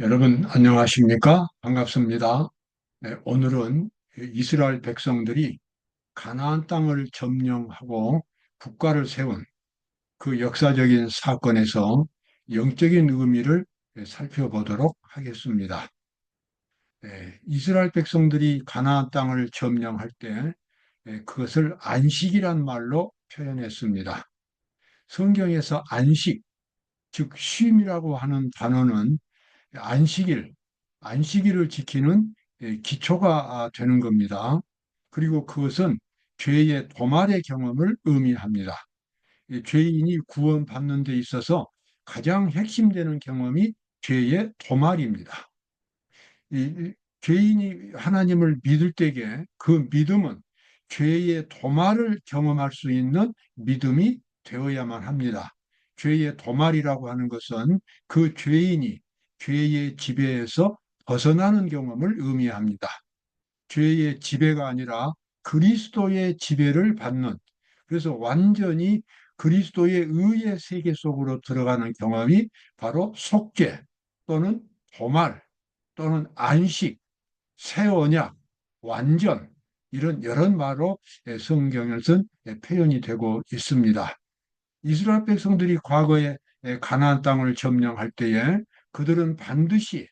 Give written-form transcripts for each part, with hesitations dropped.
여러분 안녕하십니까? 반갑습니다. 네, 오늘은 이스라엘 백성들이 가나안 땅을 점령하고 국가를 세운 그 역사적인 사건에서 영적인 의미를 살펴보도록 하겠습니다. 이스라엘 백성들이 가나안 땅을 점령할 때 그것을 안식이란 말로 표현했습니다. 성경에서 안식, 즉 쉼이라고 하는 단어는 안식일, 안식일을 지키는 기초가 되는 겁니다. 그리고 그것은 죄의 도말의 경험을 의미합니다. 죄인이 구원받는 데 있어서 가장 핵심되는 경험이 죄의 도말입니다. 죄인이 하나님을 믿을 때에 그 믿음은 죄의 도말을 경험할 수 있는 믿음이 되어야만 합니다. 죄의 도말이라고 하는 것은 그 죄인이 죄의 지배에서 벗어나는 경험을 의미합니다. 죄의 지배가 아니라 그리스도의 지배를 받는, 그래서 완전히 그리스도의 의의 세계 속으로 들어가는 경험이 바로 속죄 또는 도말 또는 안식, 새 언약, 완전, 이런 여러 말로 성경에서는 표현이 되고 있습니다. 이스라엘 백성들이 과거에 가나안 땅을 점령할 때에 그들은 반드시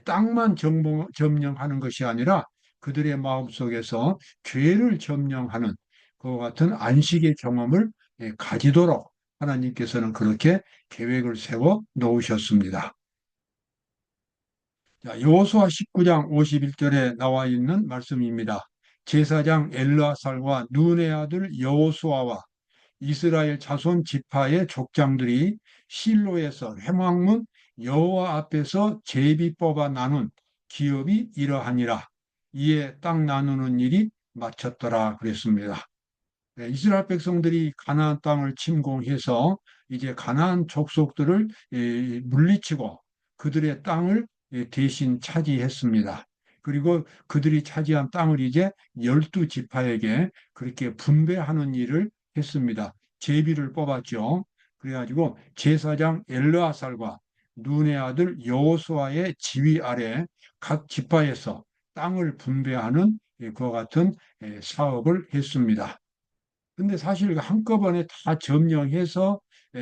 땅만 점령하는 것이 아니라 그들의 마음속에서 죄를 점령하는 그와 같은 안식의 경험을 가지도록 하나님께서는 그렇게 계획을 세워 놓으셨습니다. 여호수아 19장 51절에 나와 있는 말씀입니다. 제사장 엘르아살과 눈의 아들 여호수아와 이스라엘 자손 지파의 족장들이 실로에서 회막문 여호와 앞에서 제비 뽑아 나눈 기업이 이러하니라. 이에 땅 나누는 일이 마쳤더라 그랬습니다. 이스라엘 백성들이 가나안 땅을 침공해서 이제 가나안 족속들을 물리치고 그들의 땅을 대신 차지했습니다. 그리고 그들이 차지한 땅을 이제 12지파에게 그렇게 분배하는 일을 했습니다. 제비를 뽑았죠. 그래가지고 제사장 엘르아살과 눈의 아들 여호수아의 지휘 아래 각 지파에서 땅을 분배하는 그와 같은 사업을 했습니다. 근데 사실 한꺼번에 다 점령해서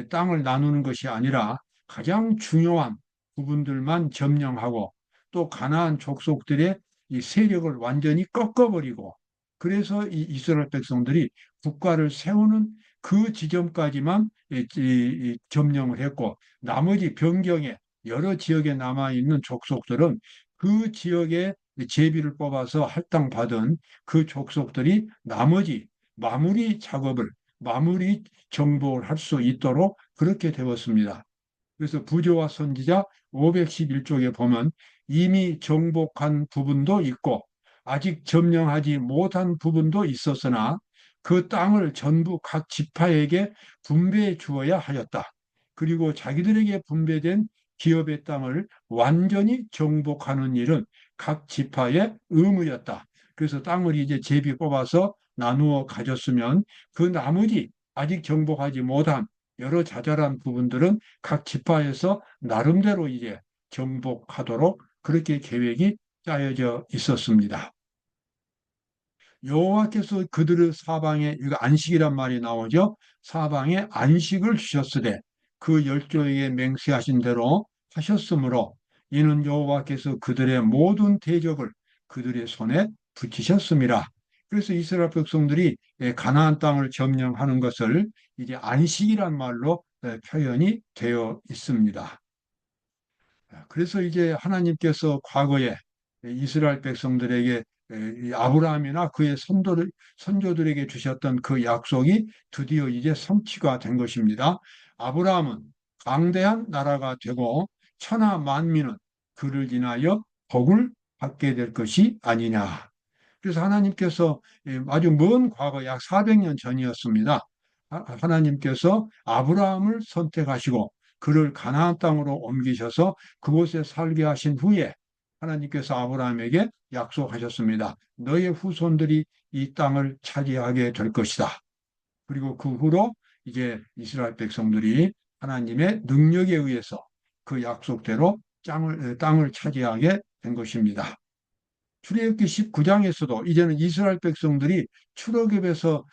땅을 나누는 것이 아니라 가장 중요한 부분들만 점령하고 또 가나안 족속들의 이 세력을 완전히 꺾어버리고 그래서 이 이스라엘 백성들이 국가를 세우는 그 지점까지만 점령을 했고 나머지 변경에 여러 지역에 남아있는 족속들은 그 지역에 제비를 뽑아서 할당받은 그 족속들이 나머지 마무리 작업을, 마무리 정복을 할 수 있도록 그렇게 되었습니다. 그래서 부조와 선지자 511쪽에 보면 이미 정복한 부분도 있고 아직 점령하지 못한 부분도 있었으나 그 땅을 전부 각 지파에게 분배해 주어야 하였다. 그리고 자기들에게 분배된 기업의 땅을 완전히 정복하는 일은 각 지파의 의무였다. 그래서 땅을 이제 제비 뽑아서 나누어 가졌으면 그 나머지 아직 정복하지 못한 여러 자잘한 부분들은 각 지파에서 나름대로 이제 정복하도록 그렇게 계획이 짜여져 있었습니다. 여호와께서 그들의 사방에 이거 안식이란 말이 나오죠. 사방에 안식을 주셨으되 그 열조에게 맹세하신 대로 하셨으므로 이는 여호와께서 그들의 모든 대적을 그들의 손에 붙이셨습니다. 그래서 이스라엘 백성들이 가나안 땅을 점령하는 것을 이제 안식이란 말로 표현이 되어 있습니다. 그래서 이제 하나님께서 과거에 이스라엘 백성들에게 이 아브라함이나 그의 선조들에게 주셨던 그 약속이 드디어 이제 성취가 된 것입니다. 아브라함은 강대한 나라가 되고 천하 만민은 그를 인하여 복을 받게 될 것이 아니냐. 그래서 하나님께서 아주 먼 과거 약 400년 전이었습니다. 하나님께서 아브라함을 선택하시고 그를 가나안 땅으로 옮기셔서 그곳에 살게 하신 후에 하나님께서 아브라함에게 약속하셨습니다. 너의 후손들이 이 땅을 차지하게 될 것이다. 그리고 그 후로 이제 이스라엘 백성들이 하나님의 능력에 의해서 그 약속대로 땅을 차지하게 된 것입니다. 출애굽기 19장에서도 이제는 이스라엘 백성들이 출애굽에서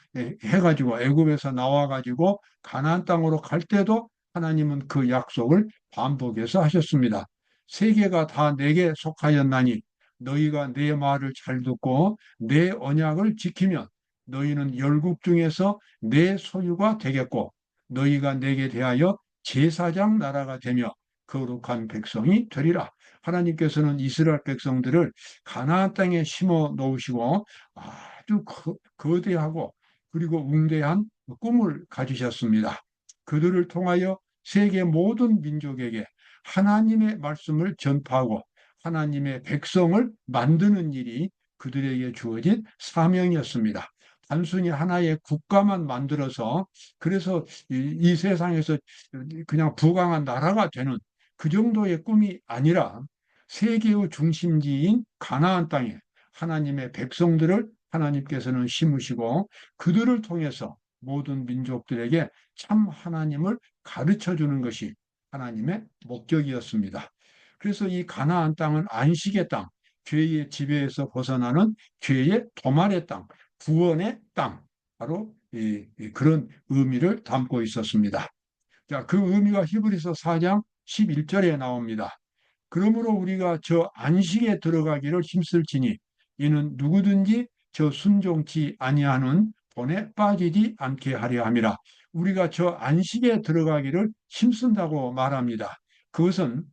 해가지고 애굽에서 나와가지고 가나안 땅으로 갈 때도 하나님은 그 약속을 반복해서 하셨습니다. 세계가 다 내게 속하였나니 너희가 내 말을 잘 듣고 내 언약을 지키면 너희는 열국 중에서 내 소유가 되겠고 너희가 내게 대하여 제사장 나라가 되며 거룩한 백성이 되리라. 하나님께서는 이스라엘 백성들을 가나안 땅에 심어 놓으시고 아주 거대하고 그리고 웅대한 꿈을 가지셨습니다. 그들을 통하여 세계 모든 민족에게 하나님의 말씀을 전파하고 하나님의 백성을 만드는 일이 그들에게 주어진 사명이었습니다. 단순히 하나의 국가만 만들어서 그래서 이 세상에서 그냥 부강한 나라가 되는 그 정도의 꿈이 아니라 세계의 중심지인 가나안 땅에 하나님의 백성들을 하나님께서는 심으시고 그들을 통해서 모든 민족들에게 참 하나님을 가르쳐 주는 것이 하나님의 목적이었습니다. 그래서 이 가나안 땅은 안식의 땅, 죄의 지배에서 벗어나는 죄의 도말의 땅, 구원의 땅, 바로 그런 의미를 담고 있었습니다. 자, 그 의미가 히브리서 4장 11절에 나옵니다. 그러므로 우리가 저 안식에 들어가기를 힘쓸지니 이는 누구든지 저 순종치 아니하는 본에 빠지지 않게 하려 함이라. 우리가 저 안식에 들어가기를 힘쓴다고 말합니다. 그것은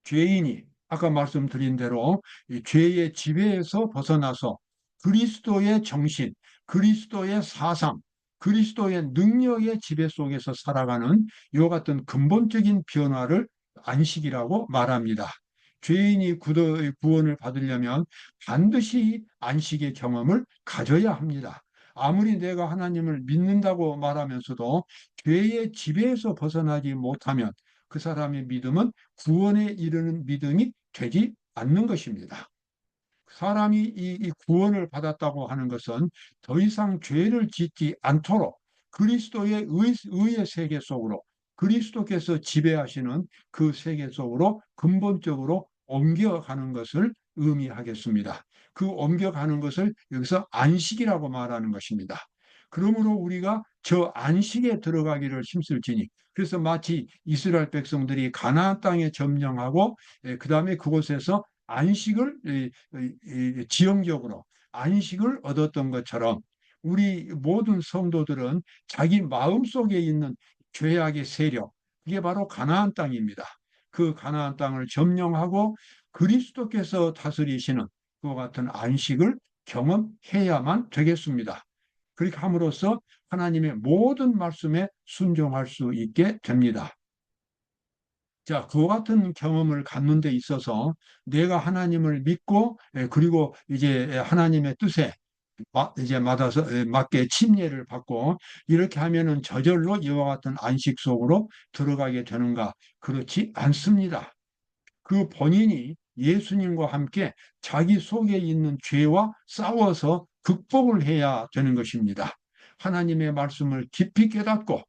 죄인이 아까 말씀드린 대로 이 죄의 지배에서 벗어나서 그리스도의 정신, 그리스도의 사상, 그리스도의 능력의 지배 속에서 살아가는 이와 같은 근본적인 변화를 안식이라고 말합니다. 죄인이 구원을 받으려면 반드시 안식의 경험을 가져야 합니다. 아무리 내가 하나님을 믿는다고 말하면서도 죄의 지배에서 벗어나지 못하면 그 사람의 믿음은 구원에 이르는 믿음이 되지 않는 것입니다. 사람이 이 구원을 받았다고 하는 것은 더 이상 죄를 짓지 않도록 그리스도의 의의 세계 속으로 그리스도께서 지배하시는 그 세계 속으로 근본적으로 옮겨가는 것을 의미하겠습니다. 그 옮겨가는 것을 여기서 안식이라고 말하는 것입니다. 그러므로 우리가 저 안식에 들어가기를 힘쓸지니 그래서 마치 이스라엘 백성들이 가나안 땅에 점령하고 그 다음에 그곳에서 안식을 지형적으로 안식을 얻었던 것처럼 우리 모든 성도들은 자기 마음속에 있는 죄악의 세력, 그게 바로 가나안 땅입니다. 그 가나안 땅을 점령하고 그리스도께서 다스리시는 그와 같은 안식을 경험해야만 되겠습니다. 그렇게 함으로써 하나님의 모든 말씀에 순종할 수 있게 됩니다. 자, 그와 같은 경험을 갖는 데 있어서 내가 하나님을 믿고 그리고 이제 하나님의 뜻에 이제 맞게 침례를 받고 이렇게 하면은 저절로 이와 같은 안식 속으로 들어가게 되는가? 그렇지 않습니다. 그 본인이 예수님과 함께 자기 속에 있는 죄와 싸워서 극복을 해야 되는 것입니다. 하나님의 말씀을 깊이 깨닫고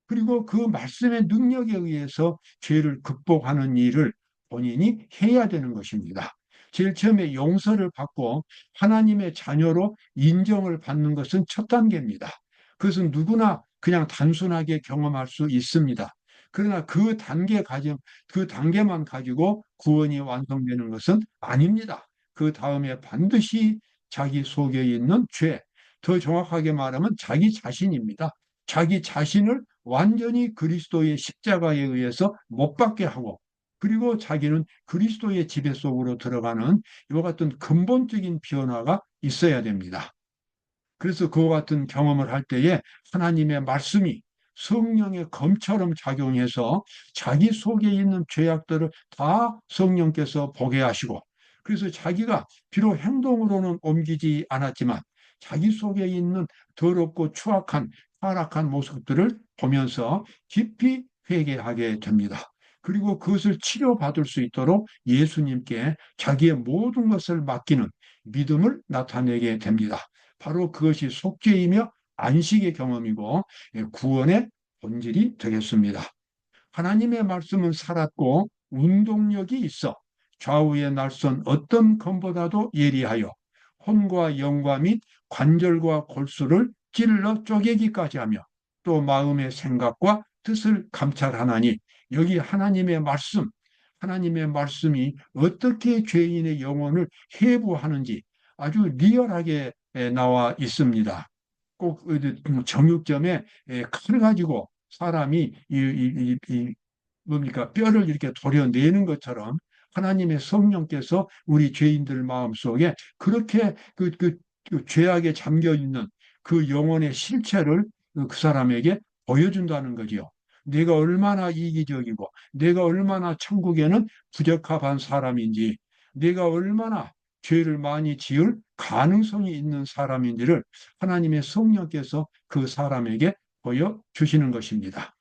그리고 그 말씀의 능력에 의해서 죄를 극복하는 일을 본인이 해야 되는 것입니다. 제일 처음에 용서를 받고 하나님의 자녀로 인정을 받는 것은 첫 단계입니다. 그것은 누구나 그냥 단순하게 경험할 수 있습니다. 그러나 그 단계만 가지고 구원이 완성되는 것은 아닙니다. 그 다음에 반드시 자기 속에 있는 죄, 더 정확하게 말하면 자기 자신입니다. 자기 자신을 완전히 그리스도의 십자가에 의해서 못 받게 하고 그리고 자기는 그리스도의 지배 속으로 들어가는 이와 같은 근본적인 변화가 있어야 됩니다. 그래서 그와 같은 경험을 할 때에 하나님의 말씀이 성령의 검처럼 작용해서 자기 속에 있는 죄악들을 다 성령께서 보게 하시고 그래서 자기가 비록 행동으로는 옮기지 않았지만 자기 속에 있는 더럽고 추악한 타락한 모습들을 보면서 깊이 회개하게 됩니다. 그리고 그것을 치료받을 수 있도록 예수님께 자기의 모든 것을 맡기는 믿음을 나타내게 됩니다. 바로 그것이 속죄이며 안식의 경험이고 구원의 본질이 되겠습니다. 하나님의 말씀은 살았고 운동력이 있어 좌우의 날선 어떤 검보다도 예리하여 혼과 영과 및 관절과 골수를 찔러 쪼개기까지 하며 또 마음의 생각과 뜻을 감찰하나니, 여기 하나님의 말씀이 어떻게 죄인의 영혼을 해부하는지 아주 리얼하게 나와 있습니다. 꼭 정육점에 칼을 가지고 사람이 뭡니까 뼈를 이렇게 도려내는 것처럼 하나님의 성령께서 우리 죄인들 마음속에 그렇게 그 죄악에 잠겨 있는 그 영혼의 실체를 그 사람에게 보여준다는 거지요. 내가 얼마나 이기적이고 내가 얼마나 천국에는 부적합한 사람인지, 내가 얼마나 죄를 많이 지을 가능성이 있는 사람인지를 하나님의 성령께서 그 사람에게 보여주시는 것입니다.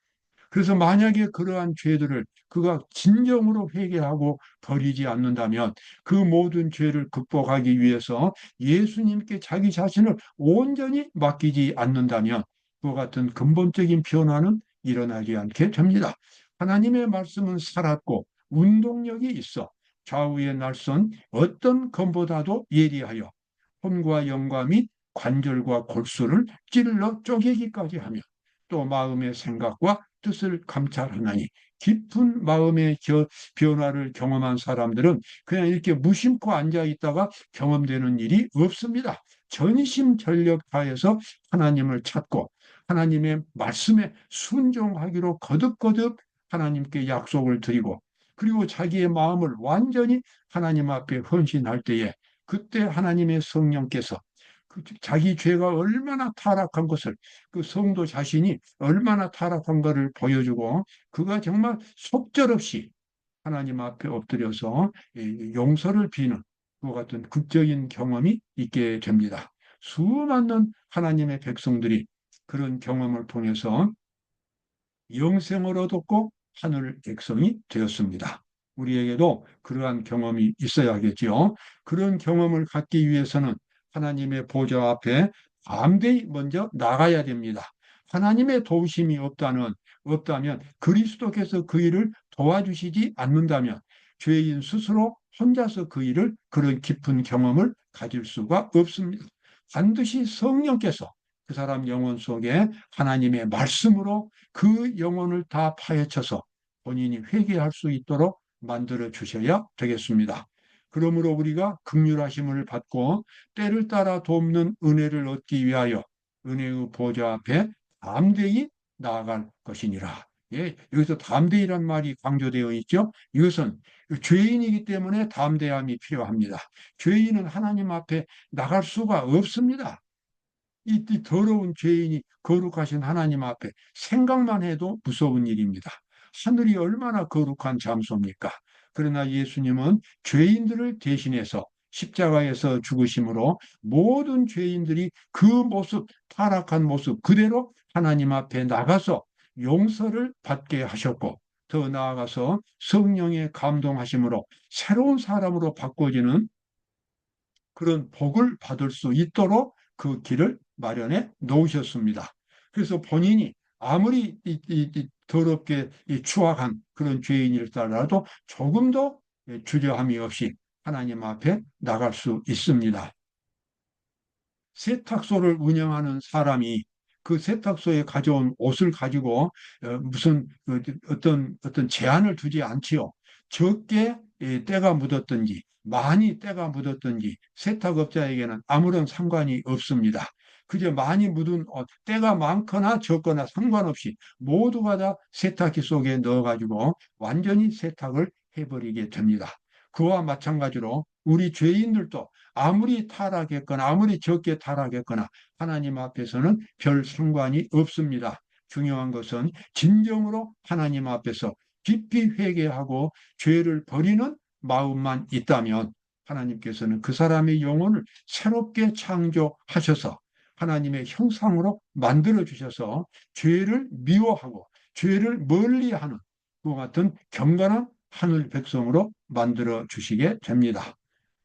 그래서 만약에 그러한 죄들을 그가 진정으로 회개하고 버리지 않는다면, 그 모든 죄를 극복하기 위해서 예수님께 자기 자신을 온전히 맡기지 않는다면 그와 같은 근본적인 변화는 일어나지 않게 됩니다. 하나님의 말씀은 살았고 운동력이 있어 좌우의 날선 어떤 검보다도 예리하여 혼과 영과 및 관절과 골수를 찔러 쪼개기까지 하며 또 마음의 생각과 뜻을 감찰하나니, 깊은 마음의 변화를 경험한 사람들은 그냥 이렇게 무심코 앉아 있다가 경험되는 일이 없습니다. 전심전력 다해서 하나님을 찾고 하나님의 말씀에 순종하기로 거듭거듭 하나님께 약속을 드리고, 그리고 자기의 마음을 완전히 하나님 앞에 헌신할 때에 그때 하나님의 성령께서 자기 죄가 얼마나 타락한 것을, 그 성도 자신이 얼마나 타락한 것을 보여주고 그가 정말 속절없이 하나님 앞에 엎드려서 용서를 비는 그와 같은 극적인 경험이 있게 됩니다. 수많은 하나님의 백성들이 그런 경험을 통해서 영생을 얻었고 하늘 백성이 되었습니다. 우리에게도 그러한 경험이 있어야겠지요. 그런 경험을 갖기 위해서는 하나님의 보좌 앞에 담대히 먼저 나가야 됩니다. 하나님의 도우심이 없다면, 그리스도께서 그 일을 도와주시지 않는다면 죄인 스스로 혼자서 그 일을, 그런 깊은 경험을 가질 수가 없습니다. 반드시 성령께서 그 사람 영혼 속에 하나님의 말씀으로 그 영혼을 다 파헤쳐서 본인이 회개할 수 있도록 만들어 주셔야 되겠습니다. 그러므로 우리가 긍휼하심을 받고 때를 따라 돕는 은혜를 얻기 위하여 은혜의 보좌 앞에 담대히 나아갈 것이니라. 예, 여기서 담대히란 말이 강조되어 있죠. 이것은 죄인이기 때문에 담대함이 필요합니다. 죄인은 하나님 앞에 나갈 수가 없습니다. 이 더러운 죄인이 거룩하신 하나님 앞에 생각만 해도 무서운 일입니다. 하늘이 얼마나 거룩한 장소입니까? 그러나 예수님은 죄인들을 대신해서 십자가에서 죽으심으로 모든 죄인들이 그 모습, 타락한 모습 그대로 하나님 앞에 나가서 용서를 받게 하셨고, 더 나아가서 성령의 감동하심으로 새로운 사람으로 바꿔지는 그런 복을 받을 수 있도록 그 길을 마련해 놓으셨습니다. 그래서 본인이 아무리 더럽게 추악한 그런 죄인일지라도 조금도 주저함이 없이 하나님 앞에 나갈 수 있습니다. 세탁소를 운영하는 사람이 그 세탁소에 가져온 옷을 가지고 무슨 어떤 제한을 두지 않지요. 적게 때가 묻었든지 많이 때가 묻었든지 세탁업자에게는 아무런 상관이 없습니다. 그저 많이 묻은 옷, 때가 많거나 적거나 상관없이 모두가 다 세탁기 속에 넣어가지고 완전히 세탁을 해버리게 됩니다. 그와 마찬가지로 우리 죄인들도 아무리 타락했거나 아무리 적게 타락했거나 하나님 앞에서는 별 상관이 없습니다. 중요한 것은 진정으로 하나님 앞에서 깊이 회개하고 죄를 버리는 마음만 있다면 하나님께서는 그 사람의 영혼을 새롭게 창조하셔서 하나님의 형상으로 만들어 주셔서 죄를 미워하고 죄를 멀리하는 그와 같은 경건한 하늘 백성으로 만들어 주시게 됩니다.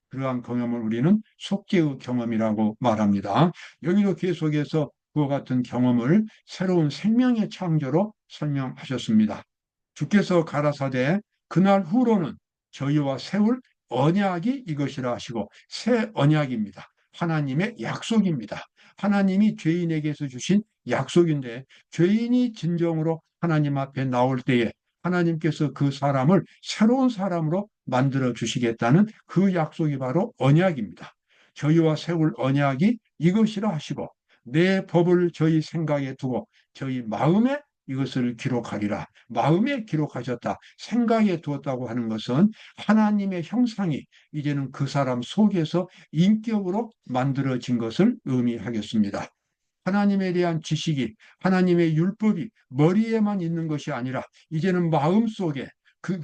그러한 경험을 우리는 속죄의 경험이라고 말합니다. 여기도 계속해서 그와 같은 경험을 새로운 생명의 창조로 설명하셨습니다. 주께서 가라사대 그날 후로는 저희와 세울 언약이 이것이라 하시고, 새 언약입니다. 하나님의 약속입니다. 하나님이 죄인에게서 주신 약속인데, 죄인이 진정으로 하나님 앞에 나올 때에 하나님께서 그 사람을 새로운 사람으로 만들어 주시겠다는 그 약속이 바로 언약입니다. 저희와 세울 언약이 이것이라 하시고, 내 법을 저희 생각에 두고 저희 마음에 이것을 기록하리라. 마음에 기록하셨다. 생각에 두었다고 하는 것은 하나님의 형상이 이제는 그 사람 속에서 인격으로 만들어진 것을 의미하겠습니다. 하나님에 대한 지식이, 하나님의 율법이 머리에만 있는 것이 아니라 이제는 마음 속에,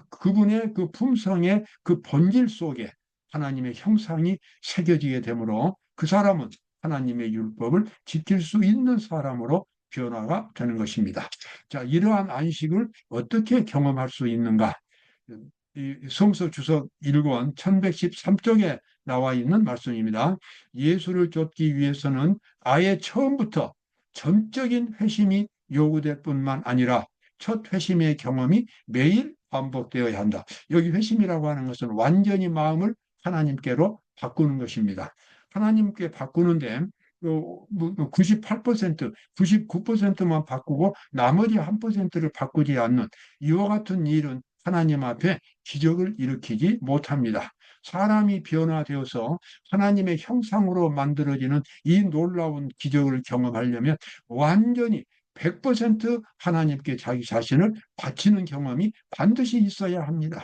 그분의 그 품성의 그 본질 속에 하나님의 형상이 새겨지게 되므로 그 사람은 하나님의 율법을 지킬 수 있는 사람으로 변화가 되는 것입니다. 자, 이러한 안식을 어떻게 경험할 수 있는가? 이 성서 주석 1권 1113쪽에 나와 있는 말씀입니다. 예수를 쫓기 위해서는 아예 처음부터 전적인 회심이 요구될 뿐만 아니라 첫 회심의 경험이 매일 반복되어야 한다. 여기 회심이라고 하는 것은 완전히 마음을 하나님께로 바꾸는 것입니다. 하나님께 바꾸는데 98%, 99%만 바꾸고 나머지 1%를 바꾸지 않는 이와 같은 일은 하나님 앞에 기적을 일으키지 못합니다. 사람이 변화되어서 하나님의 형상으로 만들어지는 이 놀라운 기적을 경험하려면 완전히 100% 하나님께 자기 자신을 바치는 경험이 반드시 있어야 합니다.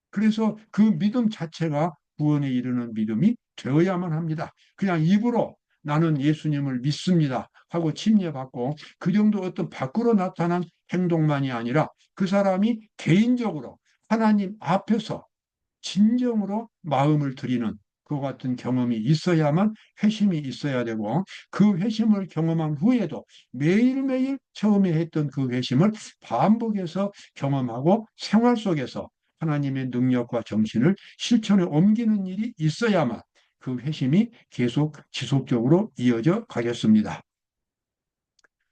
그래서 그 믿음 자체가 구원에 이르는 믿음이 되어야만 합니다. 그냥 입으로 나는 예수님을 믿습니다 하고 침례받고 그 정도 어떤 밖으로 나타난 행동만이 아니라 그 사람이 개인적으로 하나님 앞에서 진정으로 마음을 들이는 그 같은 경험이 있어야만 회심이 있어야 되고, 그 회심을 경험한 후에도 매일매일 처음에 했던 그 회심을 반복해서 경험하고 생활 속에서 하나님의 능력과 정신을 실천에 옮기는 일이 있어야만 그 회심이 계속 지속적으로 이어져 가겠습니다.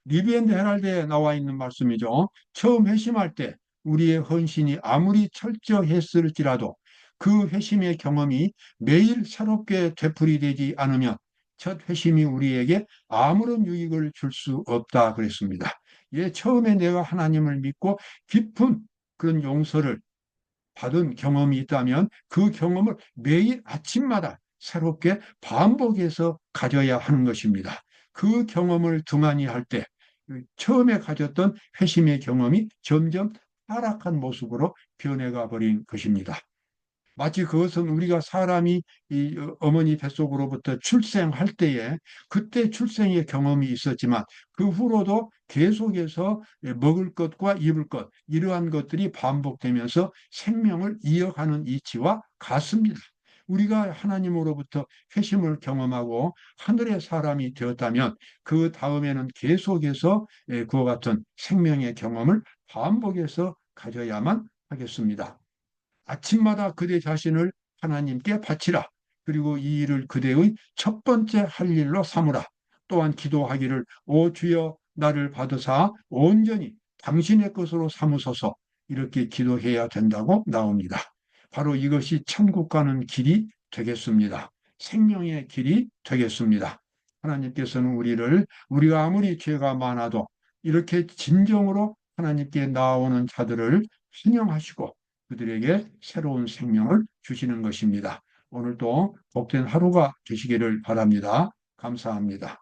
리비엔드 헤랄드에 나와 있는 말씀이죠. 처음 회심할 때 우리의 헌신이 아무리 철저했을지라도 그 회심의 경험이 매일 새롭게 되풀이되지 않으면 첫 회심이 우리에게 아무런 유익을 줄 수 없다 그랬습니다. 예, 처음에 내가 하나님을 믿고 깊은 그런 용서를 받은 경험이 있다면 그 경험을 매일 아침마다 새롭게 반복해서 가져야 하는 것입니다. 그 경험을 등한히 할 때 처음에 가졌던 회심의 경험이 점점 타락한 모습으로 변해가 버린 것입니다. 마치 그것은 우리가 사람이 이 어머니 뱃속으로부터 출생할 때에 그때 출생의 경험이 있었지만 그 후로도 계속해서 먹을 것과 입을 것 이러한 것들이 반복되면서 생명을 이어가는 이치와 같습니다. 우리가 하나님으로부터 회심을 경험하고 하늘의 사람이 되었다면 그 다음에는 계속해서 그와 같은 생명의 경험을 반복해서 가져야만 하겠습니다. 아침마다 그대 자신을 하나님께 바치라. 그리고 이 일을 그대의 첫 번째 할 일로 삼으라. 또한 기도하기를 오 주여 나를 받으사 온전히 당신의 것으로 삼으소서 이렇게 기도해야 된다고 나옵니다. 바로 이것이 천국 가는 길이 되겠습니다. 생명의 길이 되겠습니다. 하나님께서는 우리가 아무리 죄가 많아도 이렇게 진정으로 하나님께 나오는 자들을 환영하시고 그들에게 새로운 생명을 주시는 것입니다. 오늘도 복된 하루가 되시기를 바랍니다. 감사합니다.